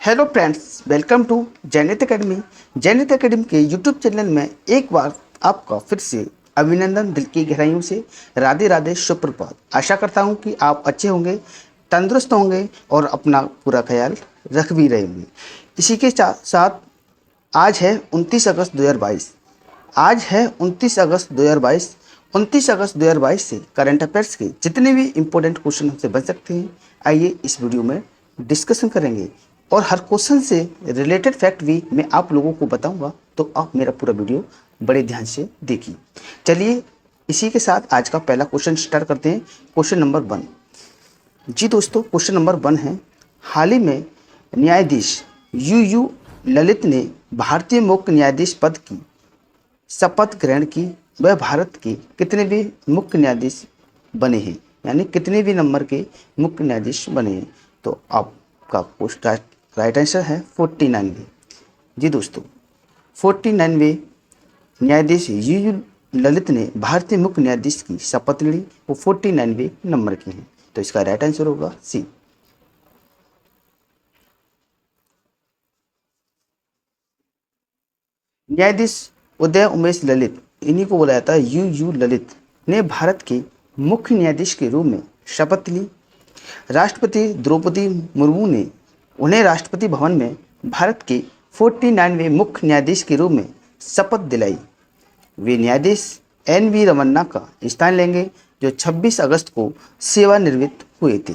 Hello friends, welcome to Jainit Academy. Jainit Academy के YouTube channel में एक बार आपका फिर से अभिनंदन, दिल की गहराइयों से राधे राधे, सुप्रभात। आशा करता हूं कि आप अच्छे होंगे, तंदुरुस्त होंगे और अपना पूरा ख्याल रख भी रहे होंगे। इसी के साथ साथ आज है 29 अगस्त 2022। आज है 29 अगस्त 2022। 29 अगस्त 2022 से करंट अफेयर्स के जितने भी इम्पोर्टेंट क्वेश्चन हमसे बन सकते हैं, आइए इस वीडियो में डिस्कशन करेंगे। और हर क्वेश्चन से रिलेटेड फैक्ट भी मैं आप लोगों को बताऊंगा, तो आप मेरा पूरा वीडियो बड़े ध्यान से देखिए। चलिए इसी के साथ आज का पहला क्वेश्चन स्टार्ट करते हैं। Question number 1। जी दोस्तों, क्वेश्चन नंबर 1 है, हाल ही में न्यायाधीश यू ललित ने भारतीय मुख्य न्यायाधीश पद की शपथ ग्रहण की। वह भारत के कितने भी मुख्य न्यायाधीश बने हैं, यानी कितने भी नंबर के मुख्य न्यायाधीश बने हैं? तो आपका राइट आंसर है 49वें। जी दोस्तों, 49वें न्यायाधीश यू ललित ने भारतीय मुख्य न्यायाधीश की शपथ ली। वो 49वें नंबर के हैं, तो इसका राइट आंसर होगा सी। न्यायाधीश उदय उमेश ललित, इन्हीं को बोला जाता है यू ललित, ने भारत के मुख्य न्यायाधीश के रूप में शपथ ली। राष्ट्रपति द्रौपदी मुर्मू ने उन्हें राष्ट्रपति भवन में भारत के 49वें मुख्य न्यायाधीश के रूप में शपथ दिलाई। वे न्यायाधीश एन.वी. रमन्ना का स्थान लेंगे, जो 26 अगस्त को सेवानिवृत्त हुए थे।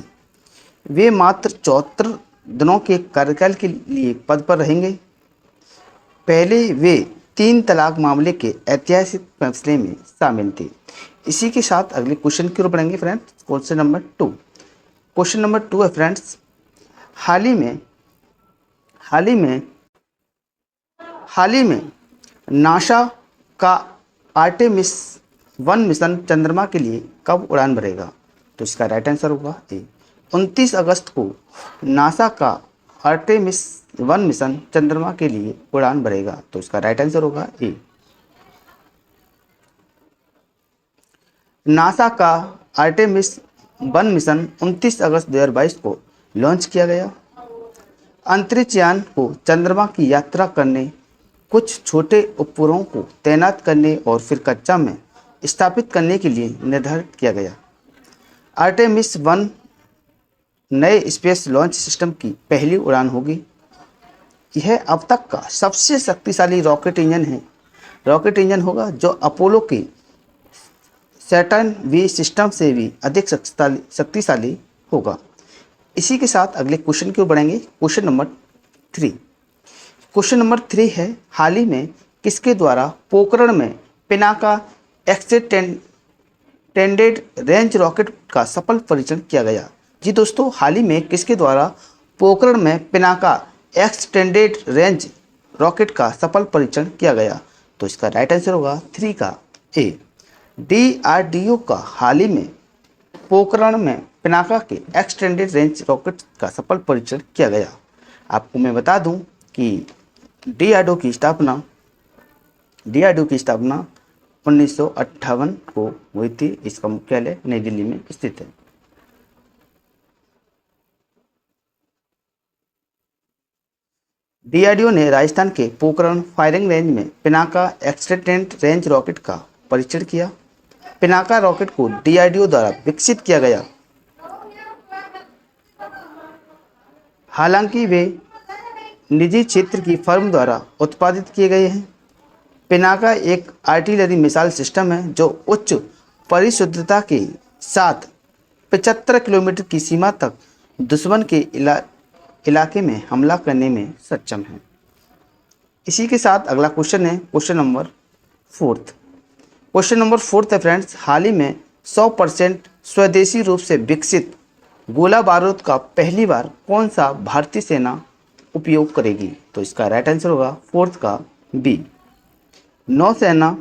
वे मात्र 74 दिनों के कार्यकाल के लिए पद पर रहेंगे। पहले वे 3 तलाक मामले के ऐतिहासिक फैसले में शामिल थे। इसी के साथ अगले क्वेश्चन की ओर बढ़ेंगे friends. Question number 2। Question number 2 है फ्रेंड्स, हाल ही में नासा का आर्टेमिस 1 मिशन चंद्रमा के लिए कब उड़ान भरेगा? तो इसका राइट आंसर होगा ए। 29 अगस्त को नासा का आर्टेमिस 1 मिशन चंद्रमा के लिए उड़ान भरेगा, तो इसका राइट आंसर होगा ए। नासा का आर्टेमिस 1 मिशन 29 अगस्त 2022 को लॉन्च किया गया। अंतरिक्ष यान को चंद्रमा की यात्रा करने, कुछ छोटे उपग्रहों को तैनात करने और फिर कक्षा में स्थापित करने के लिए निर्धारित किया गया। आर्टेमिस 1 नए स्पेस लॉन्च सिस्टम की पहली उड़ान होगी। यह अब तक का सबसे शक्तिशाली रॉकेट इंजन है। रॉकेट इंजन होगा जो अपोलो के सैटर्न वी सिस्टम से भी अधिक शक्तिशाली होगा। इसी के साथ अगले क्वेश्चन की ओर बढ़ेंगे। Question number 3। क्वेश्चन नंबर 3 है, हाल ही में किसके द्वारा पोखरण में पिनाका एक्सटेंडेड रेंज रॉकेट का सफल परीक्षण किया गया? जी दोस्तों, हाल ही में किसके द्वारा पोखरण में पिनाका एक्सटेंडेड रेंज रॉकेट का सफल परीक्षण किया गया? तो इसका राइट आंसर होगा 3 का ए। DRDO का हाल ही में पोखरण में पिनाका के एक्सटेंडेड रेंज रॉकेट का सफल परीक्षण किया गया। आपको मैं बता दूं कि DRDO की स्थापना 1958 को हुई थी। इसका मुख्यालय नई दिल्ली में स्थित है। DRDO ने राजस्थान के पोखरण फायरिंग रेंज में पिनाका एक्सटेंडेड रेंज रॉकेट का परीक्षण किया। पिनाका रॉकेट को DRDO द्वारा विकसित किया गया। हालांकि वे निजी क्षेत्र की फर्म द्वारा उत्पादित किए गए हैं। पिनाका एक आर्टिलरी मिसाइल सिस्टम है जो उच्च परिशुद्धता के साथ 75 किलोमीटर की सीमा तक दुश्मन के इलाके में हमला करने में सक्षम है। इसी के साथ अगला क्वेश्चन है क्वेश्चन नंबर 4। क्वेश्चन नंबर 4 है फ्रेंड्स, हाल ही में 100% स्वदेशी रूप से विकसित गोला बारूद का पहली बार कौन सा भारतीय सेना उपयोग करेगी? तो इसका राइट आंसर होगा 4 का बी। नौसेना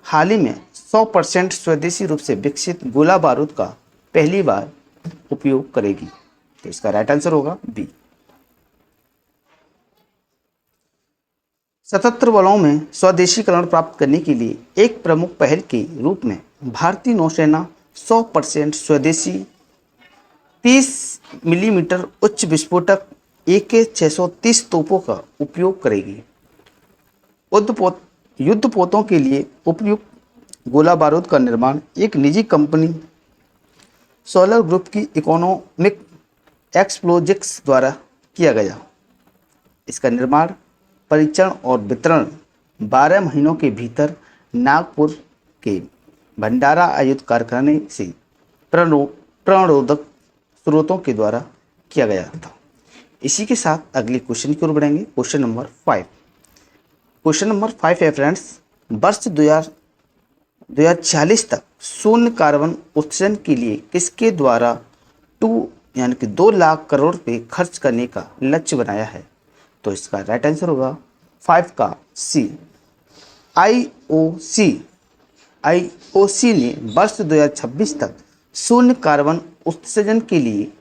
हाल ही में 100% स्वदेशी रूप से विकसित गोला बारूद का पहली बार उपयोग करेगी, तो इसका राइट आंसर होगा बी। सशस्त्र बलों में स्वदेशीकरण प्राप्त करने के लिए एक प्रमुख पहल के रूप में भारतीय नौसेना 100% स्वदेशी 30 मिलीमीटर उच्च विस्फोटक AK-630 तोपों का उपयोग करेगी। युद्धपोतों के लिए उपयुक्त गोला बारूद का निर्माण एक निजी कंपनी सोलर ग्रुप की इकोनॉमिक एक्सप्लोजिक्स द्वारा किया गया। इसका निर्माण, परीक्षण और वितरण 12 महीनों के भीतर नागपुर के भंडारा आयुध कारखाने से प्रणोदक स्रोतों के द्वारा किया गया था। इसी के साथ अगले क्वेश्चन की ओर बढ़ेंगे। Question number 5। क्वेश्चन नंबर 5 है फ्रेंड्स, वर्ष 2040 तक शून्य कार्बन उत्सर्जन के लिए किसके द्वारा 2 लाख करोड़ रुपए खर्च करने का लक्ष्य बनाया है? तो इसका राइट आंसर होगा 5 का सी। आईओसी ने वर्ष 2026 तक शून्य कार्बन उत्सर्जन के लिए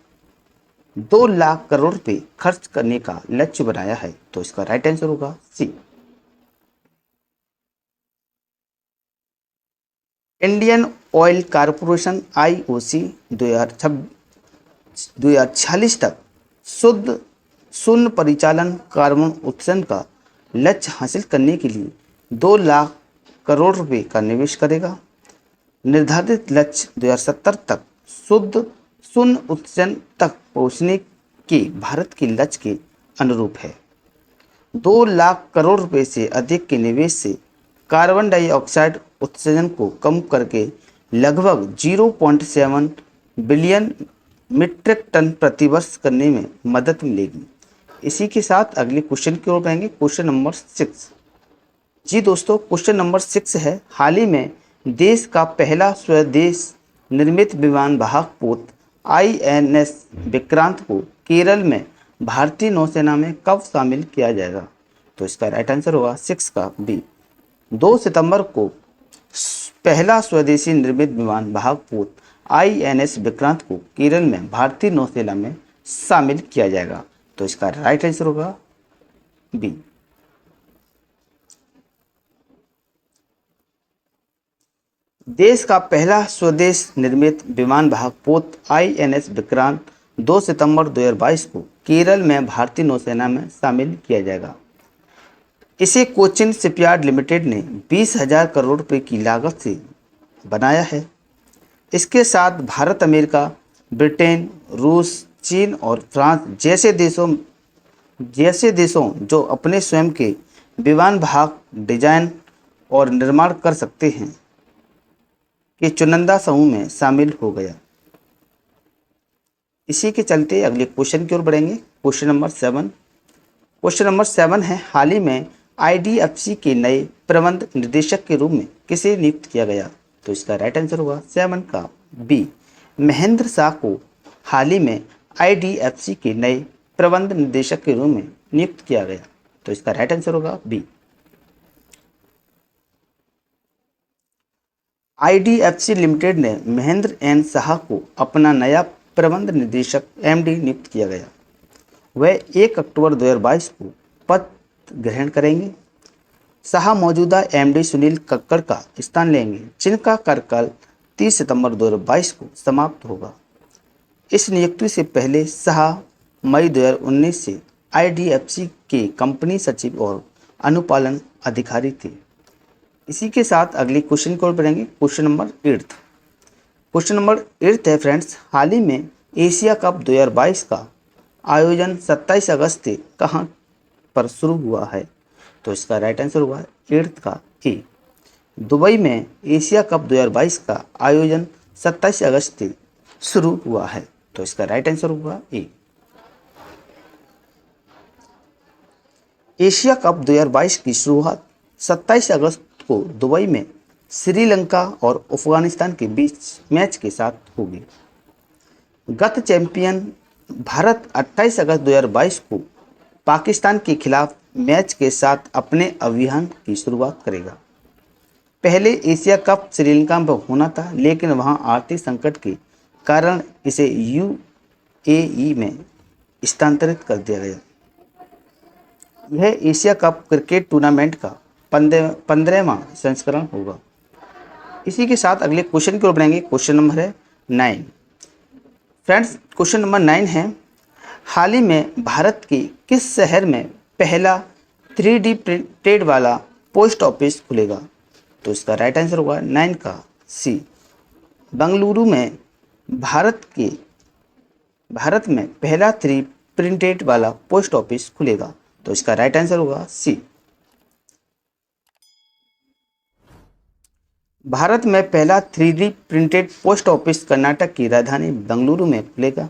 2 लाख करोड़ रुपए खर्च करने का लक्ष्य बनाया है। तो इसका राइट आंसर होगा सी। इंडियन ऑयल कारपोरेशन आईओसी 2046 तक शुद्ध शून्य परिचालन कार्बन उत्सर्जन का लक्ष्य हासिल करने के लिए 2 लाख करोड़ रुपए का निवेश करेगा। निर्धारित लक्ष्य 2070 तक शुद्ध शून्य उत्सर्जन तक पहुंचने के भारत के लक्ष्य के अनुरूप है। 2 लाख करोड़ रुपए से अधिक के निवेश से कार्बन डाइऑक्साइड उत्सर्जन को कम करके लगभग 0.7 बिलियन मीट्रिक टन प्रतिवर्ष करने में मदद मिलेगी। इसी के साथ अगले क्वेश्चन की ओर बढ़ेंगे। Question number 6। जी दोस्तों, क्वेश्चन नंबर 6 है, हाल ही में देश का पहला स्वदेश निर्मित विमान वाहक पोत INS विक्रांत को केरल में भारतीय नौसेना में कब शामिल किया जाएगा? तो इसका राइट आंसर होगा 6 का बी। 2 सितंबर को पहला स्वदेशी निर्मित विमान वाहक पोत INS विक्रांत को केरल में भारतीय नौसेना में शामिल किया जाएगा। तो इसका राइट आंसर होगा बी। देश का पहला स्वदेश निर्मित विमान वाहक पोत INS विक्रांत 2 सितंबर 2022 को केरल में भारतीय नौसेना में शामिल किया जाएगा। इसे कोचिन शिपयार्ड लिमिटेड ने 20,000 करोड़ रुपए की लागत से बनाया है। इसके साथ भारत, अमेरिका, ब्रिटेन, रूस, चीन और फ्रांस जैसे देशों जो अपने स्वयं के विमान वाहक डिजाइन और निर्माण कर सकते हैं के चुनिंदा समूह में शामिल हो गया। इसी के चलते अगले क्वेश्चन की ओर बढ़ेंगे। Question number 7। क्वेश्चन नंबर 7 है, हाल ही में IDFC के नए प्रबंध निदेशक के रूप में किसे नियुक्त किया गया? तो इसका राइट आंसर होगा 7 का बी। महेंद्र शाह को हाल ही में IDFC के नए प्रबंध निदेशक के रूप में नियुक्त किया गया। तो इसका राइट आंसर होगा बी। IDFC लिमिटेड ने महेंद्र एन शाह को अपना नया प्रबंध निदेशक MD नियुक्त किया गया। वह 1 अक्टूबर 2022 को पद ग्रहण करेंगे। शाह मौजूदा MD सुनील कक्कड़ का स्थान लेंगे, जिनका कार्यकाल 30 सितंबर 2022 को समाप्त होगा। इस नियुक्ति से पहले शाह मई 2019 से IDFC के कंपनी सचिव और अनुपालन अधिकारी थे। इसी के साथ अगले क्वेश्चन की ओर बढ़ेंगे। Question number 8। क्वेश्चन नंबर 8 है फ्रेंड्स, हाल ही में एशिया कप 2022 का आयोजन 27 अगस्त से कहां पर शुरू हुआ है? तो इसका राइट आंसर होगा 8 का ए। दुबई में एशिया कप 2022 का आयोजन 27 अगस्त से शुरू हुआ है। तो इसका राइट आंसर होगा ए। एशिया कप 2022 की शुरुआत 27 अगस्त को दुबई में श्रीलंका और अफगानिस्तान के बीच मैच के साथ होगी। गत चैंपियन भारत 28 अगस्त 2022 को पाकिस्तान के खिलाफ मैच के साथ अपने अभियान की शुरुआत करेगा। पहले एशिया कप श्रीलंका में होना था, लेकिन वहां आर्थिक संकट के कारण इसे UAE में स्थानांतरित कर दिया गया। यह एशिया कप क्रिकेट टूर्नामेंट का 15वां संस्करण होगा। इसी के साथ अगले क्वेश्चन की ओर बढ़ेंगे। क्वेश्चन नंबर है 9। फ्रेंड्स, क्वेश्चन नंबर 9 है, हाल ही में भारत के किस शहर में पहला 3D प्रिंटेड वाला पोस्ट ऑफिस खुलेगा? तो इसका राइट आंसर होगा 9 का सी। बेंगलुरु में भारत में पहला 3D प्रिंटेड वाला पोस्ट ऑफिस खुलेगा। तो इसका राइट आंसर होगा सी। भारत में पहला 3D printed post office Karnataka की राजधानी बेंगलुरु में खुलेगा।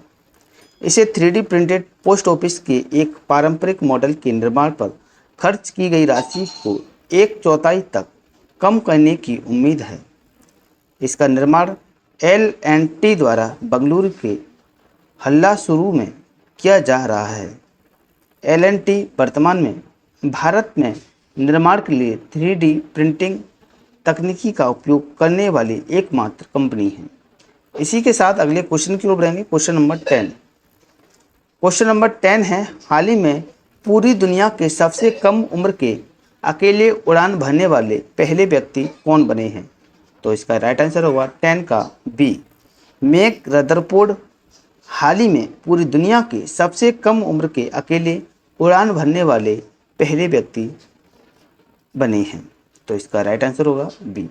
इसे 3D प्रिंटेड पोस्ट ऑफिस के एक पारंपरिक मॉडल के निर्माण पर खर्च की गई राशि को 1/4 तक कम करने की उम्मीद है। इसका निर्माण L&T द्वारा बेंगलुरु के हल्लासुरू में किया जा रहा है। L&T वर्तमान में भारत में निर्माण के लिए 3D प्रिंटिंग तकनीकी का उपयोग करने वाली एकमात्र कंपनी है। इसी के साथ अगले क्वेश्चन की ओर बढ़ेंगे। Question number 10। क्वेश्चन नंबर 10 है, हाल ही में पूरी दुनिया के सबसे कम उम्र के अकेले उड़ान भरने वाले पहले व्यक्ति कौन बने हैं? तो इसका राइट आंसर होगा 10 का बी, मैक रदरफोर्ड हाल ही में पूरी दुनिया के सबसे कम उम्र के अकेले उड़ान भरने वाले पहले व्यक्ति बने हैं। तो इसका राइट आंसर होगा बी।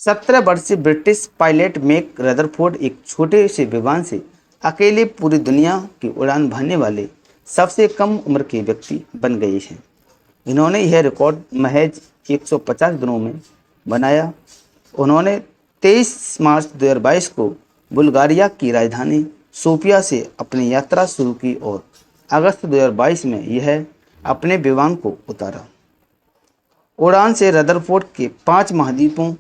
17 वर्षीय ब्रिटिश पायलट मैक रदरफोर्ड एक छोटे से विमान से अकेले पूरी दुनिया की उड़ान भरने वाले सबसे कम उम्र के व्यक्ति बन गए हैं। इन्होंने यह रिकॉर्ड महज 150 दिनों में बनाया। उन्होंने 23 मार्च 2022 को बुल्गारिया की राजधानी सोफिया से अपनी यात्रा शुरू की और अगस्त 2022 में यह अपने विमान को उतारा। उड़ान से रदरफोर्ड के 5 महाद्वीपों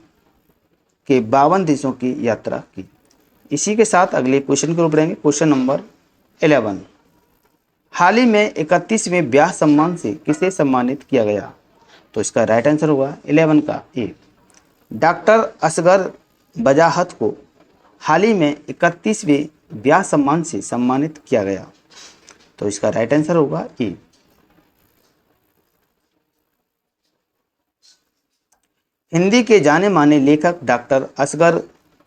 के 52 देशों की यात्रा की। इसी के साथ अगले क्वेश्चन की ओर बढ़ेंगे। Question number 11। हाल ही में 31वें ब्याह सम्मान से किसे सम्मानित किया गया? तो इसका राइट आंसर होगा 11 का ए, डॉक्टर असगर बजाहत को हाल ही में 31वें ब्याह सम्मान से सम्मानित किया गया। तो इसका राइट आंसर होगा ए। हिंदी के जाने माने लेखक डॉक्टर असगर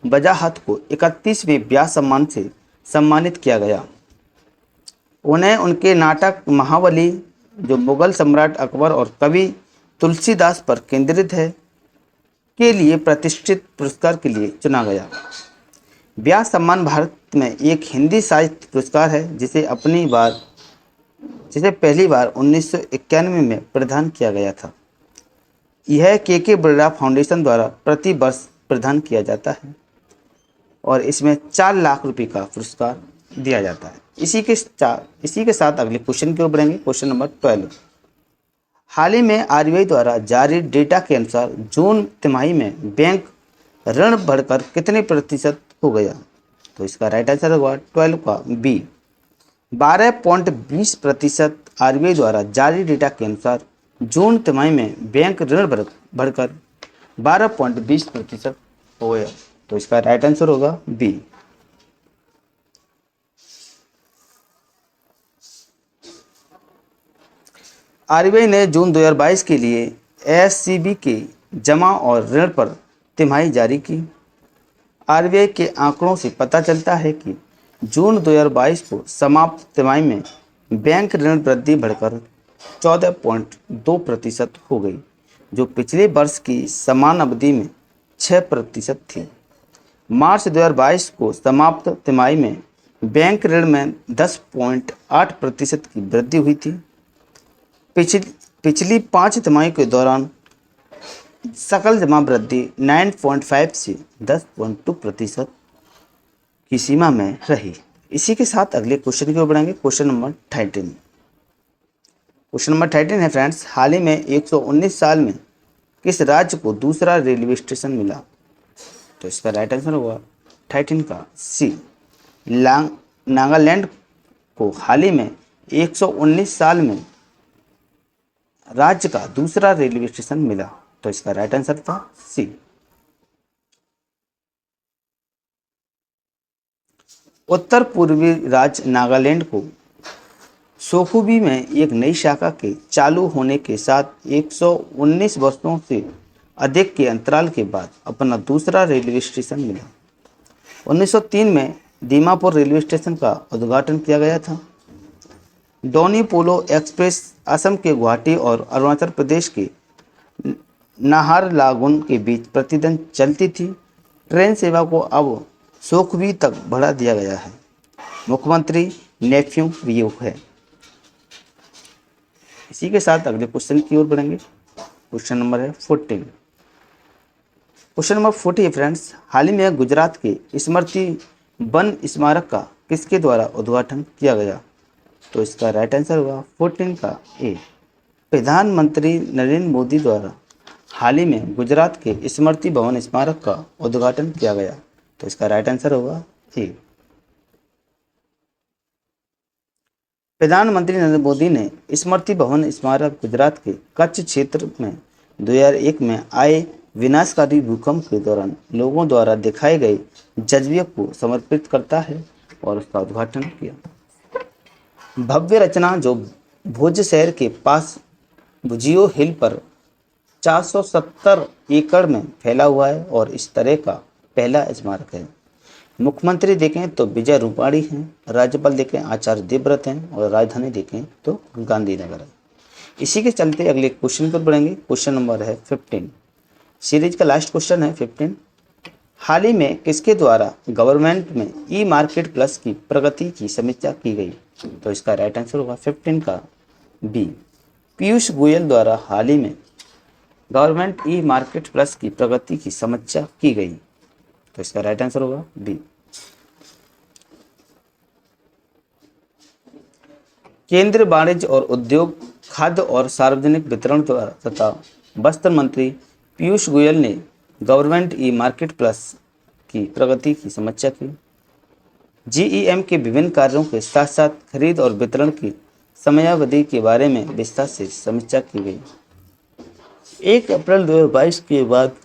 बजाहत को 31वें ब्याह सम्मान से सम्मानित किया गया। उन्हें उनके नाटक महाबली, जो मुगल सम्राट अकबर और कवि तुलसीदास पर केंद्रित है, के लिए प्रतिष्ठित पुरस्कार के लिए चुना गया। ब्याह सम्मान भारत में एक हिंदी साहित्य पुरस्कार है जिसे पहली बार 1991 में प्रदान किया गया था। यह के बिरला फाउंडेशन द्वारा प्रति वर्ष प्रदान किया जाता है और इसमें 4 लाख रुपए का पुरस्कार दिया जाता है। इसी के साथ अगले क्वेश्चन की ओर बढ़ेंगे। Question number 12। हाल ही में RBI द्वारा जारी डेटा के अनुसार जून तिमाही में बैंक ऋण बढ़कर कितने प्रतिशत हो गया? तो इसका राइट आंसर होगा 12 का बी, 12.20%। RBI द्वारा जारी डेटा के अनुसार जून तिमाही में बैंक ऋण बढ़कर 12.20% हो गया। तो इसका राइट आंसर होगा बी। RBI ने जून 2022 के लिए SCB के जमा और ऋण पर तिमाही जारी की। RBI के आंकड़ों से पता चलता है कि जून 2022 को समाप्त तिमाही में बैंक ऋण वृद्धि बढ़कर 14.2% हो गई, जो पिछले वर्ष की समान अवधि में 6% थी। मार्च 2022 को समाप्त तिमाही में बैंक ऋण में 10.8% की वृद्धि हुई थी। पिछली 5 तिमाही के दौरान सकल जमा वृद्धि 9.5 से 10.2% की सीमा में रही। इसी के साथ अगले क्वेश्चन की ओर बढ़ेंगे। Question number 13। क्वेश्चन नंबर 13 है फ्रेंड्स, हाल ही में 119 साल में किस राज्य को दूसरा रेलवे स्टेशन मिला? तो इसका राइट आंसर होगा 13 का सी, नागालैंड को हाल ही में 119 साल में राज्य का दूसरा रेलवे स्टेशन मिला। तो इसका राइट आंसर था सी। उत्तर पूर्वी राज्य नागालैंड को सोकुबी में एक नई शाखा के चालू होने के साथ 119 वर्षों से अधिक के अंतराल के बाद अपना दूसरा रेलवे स्टेशन मिला। 1903 में दीमापुर रेलवे स्टेशन का उद्घाटन किया गया था। डोनी पोलो एक्सप्रेस असम के गुवाहाटी और अरुणाचल प्रदेश के नाहरलागुन के बीच प्रतिदिन चलती थी। ट्रेन सेवा को अब सोखवी तक बढ़ा दिया गया है। मुख्यमंत्री नेफ्यू व्यू है। इसी के साथ अगले क्वेश्चन की ओर बढ़ेंगे। क्वेश्चन नंबर है 14। क्वेश्चन नंबर 40 फ्रेंड्स, हाल ही में गुजरात के स्मृति वन स्मारक का किसके द्वारा उद्घाटन किया गया? तो इसका राइट आंसर होगा 14 का ए। प्रधानमंत्री नरेंद्र मोदी द्वारा हाल ही में गुजरात के स्मृति भवन स्मारक का उद्घाटन किया गया। तो इसका राइट आंसर होगा ए। प्रधानमंत्री नरेंद्र मोदी ने स्मृति भवन स्मारक गुजरात के कच्छ क्षेत्र में 2001 में आए विनाशकारी भूकंप के दौरान लोगों द्वारा दिखाए गए जज्बे को समर्पित करता है और उसका उद्घाटन किया। भव्य रचना जो भुज शहर के पास भुजियो हिल पर 470 एकड़ में फैला हुआ है और इस तरह का पहला स्मारक है। मुख्यमंत्री देखें तो विजय रूपाणी हैं, राज्यपाल देखें आचार्य देवव्रत हैं और राजधानी देखें तो गांधीनगर है। इसी के चलते अगले क्वेश्चन पर बढ़ेंगे। क्वेश्चन नंबर है 15। सीरीज का लास्ट क्वेश्चन है 15। हाल ही में किसके द्वारा गवर्नमेंट में ई मार्केट प्लस की प्रगति की समीक्षा की गई? तो इसका राइट आंसर होगा 15 का बी। पीयूष गोयल द्वारा हाल ही में गवर्नमेंट ई मार्केट प्लस की प्रगति की समीक्षा की गई। तो इसका राइट आंसर होगा बी। केंद्रीय वाणिज्य और उद्योग, खाद्य और सार्वजनिक वितरण तथा वस्त्र मंत्री पीयूष गोयल ने गवर्नमेंट ई मार्केट प्लस की प्रगति की समीक्षा की। जीईएम के विभिन्न कार्यों के साथ साथ खरीद और वितरण की समयावधि के बारे में विस्तार से समीक्षा की गई। 1 अप्रैल 2022 के बाद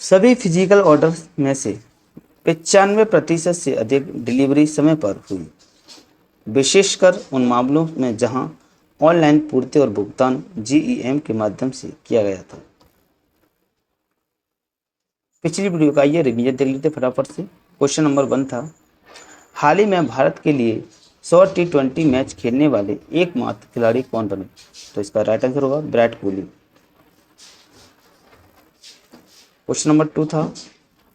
सभी फिजिकल ऑर्डर में से 95% से अधिक डिलीवरी समय पर हुई, विशेषकर उन मामलों में जहां ऑनलाइन पूर्ति और भुगतान जीईएम के माध्यम से किया गया था। पिछली वीडियो का ये रिवीजन देख लेते फटाफट से। क्वेश्चन नंबर 1 था, हाल ही में भारत के लिए 100 T20 मैच खेलने वाले एकमात्र खिलाड़ी कौन बने? तो इसका राइट आंसर होगा विराट कोहली। क्वेश्चन नंबर 2 था,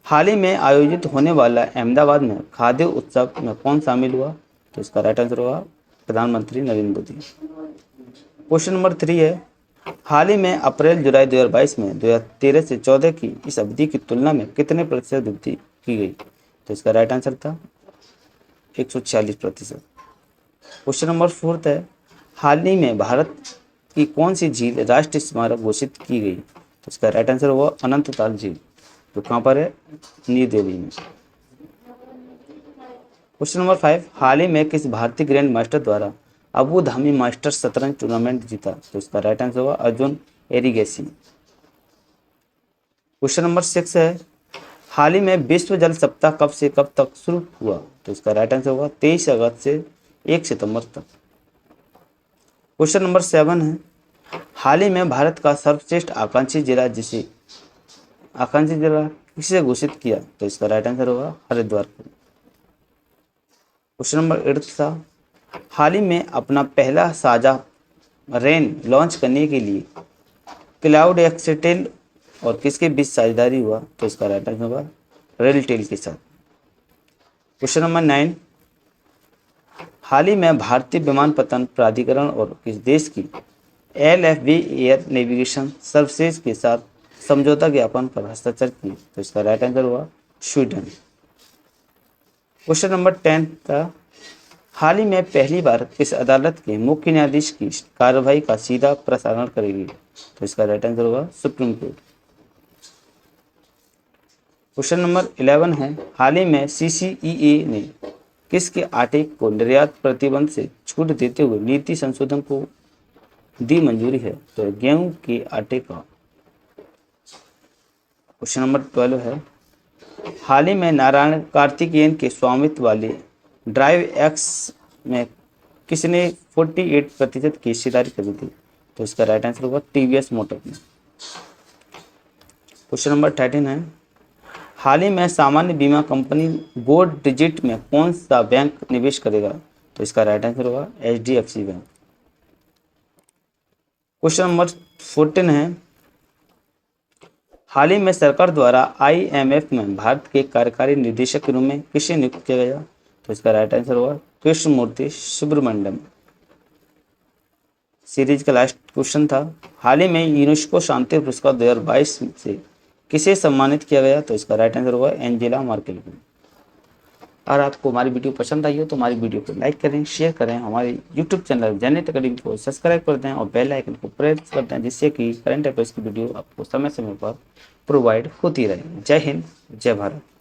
हाल ही में आयोजित होने वाला अहमदाबाद में खाद्य उत्सव में कौन शामिल हुआ? तो इसका राइट आंसर होगा प्रधानमंत्री नरेंद्र मोदी। क्वेश्चन नंबर 3 है, हाल ही में अप्रैल जुलाई 2022 में 2013 से 14 की इस अवधि की तुलना में कितने प्रतिशत वृद्धि की गई? तो इसका राइट आंसर था 146%। क्वेश्चन नंबर 4 है, हाल ही में भारत की कौन सी झील राष्ट्रीय स्मारक घोषित की गई? तो इसका राइट आंसर होगा अनंतताल झील, जो कहाँ पर है? न्यू दिल्ली में। क्वेश्चन नंबर 5, हाल ही में किस भारतीय ग्रैंड मास्टर द्वारा अबू धाबी मास्टर्स शतरंज टूर्नामेंट जीता? तो इसका राइट आंसर होगा अर्जुन एरिगेसी। क्वेश्चन नंबर 6 है, हाल ही में विश्व जल सप्ताह कब से कब तक शुरू हुआ? तो इसका राइट आंसर होगा 23 अगस्त से 1 सितंबर तक। क्वेश्चन नंबर 7 है, हाल ही में भारत का सर्वश्रेष्ठ आकांक्षी जिला किसे घोषित किया? तो इसका राइट आंसर होगा हरिद्वार को। क्वेश्चन नंबर 8 था, हाल ही में अपना पहला साझा रेन लॉन्च करने के लिए क्लाउड एक्सटेल और किसके बीच साझेदारी हुआ? तो इसका राइट आंसर होगा रेलटेल के साथ। क्वेश्चन नंबर 9, हाल ही में भारतीय विमानपत्तन प्राधिकरण और किस देश की LFB एयर नेविगेशन सर्विसेज के साथ समझौता ज्ञापन पर हस्ताक्षर किए? तो इसका राइट आंसर हुआ स्वीडन। क्वेश्चन नंबर 10 था, हाल ही में पहली बार किस अदालत के मुख्य न्यायाधीश की कार्रवाई का सीधा प्रसारण करेगी? तो इसका राइट आंसर होगा सुप्रीम कोर्ट। क्वेश्चन नंबर 11 है, हाल ही में CCEA ने किसके आटे को निर्यात प्रतिबंध से छूट देते हुए नीति संशोधन को दी मंजूरी है? तो गेहूं के आटे का। क्वेश्चन नंबर 12 है, हाल ही में नारायण कार्तिकेयन के स्वामित्व वाले ड्राइव एक्स में किसने 48% की हिस्सेदारी खरीदी? तो इसका राइट आंसर होगा TVS मोटर में। क्वेश्चन नंबर 13 है, हाल ही में सामान्य बीमा कंपनी गोल्ड डिजिट में कौन सा बैंक निवेश करेगा? तो इसका राइट आंसर होगा HDFC बैंक। क्वेश्चन नंबर 14 है, हाल ही में सरकार द्वारा IMF में भारत के कार्यकारी निदेशक के रूप में किसे नियुक्त किया गया? तो इसका राइट आंसर होगा कृष्णमूर्ति सुब्रमण्यम। सीरीज का लास्ट क्वेश्चन था, हाल ही में यूनेस्को शांति पुरस्कार 2022 से किसे सम्मानित किया गया? तो इसका राइट आंसर होगा एंजेला मर्केल को। अगर आपको हमारी वीडियो पसंद आई हो तो हमारी वीडियो को लाइक करें, शेयर करें, हमारे यूट्यूब चैनल जनहित अकेडमी को सब्सक्राइब कर दें और बेल आइकन को प्रेस कर दें, जिससे कि करंट अफेयर्स की वीडियो आपको समय समय पर प्रोवाइड होती रहे। जय हिंद, जय भारत।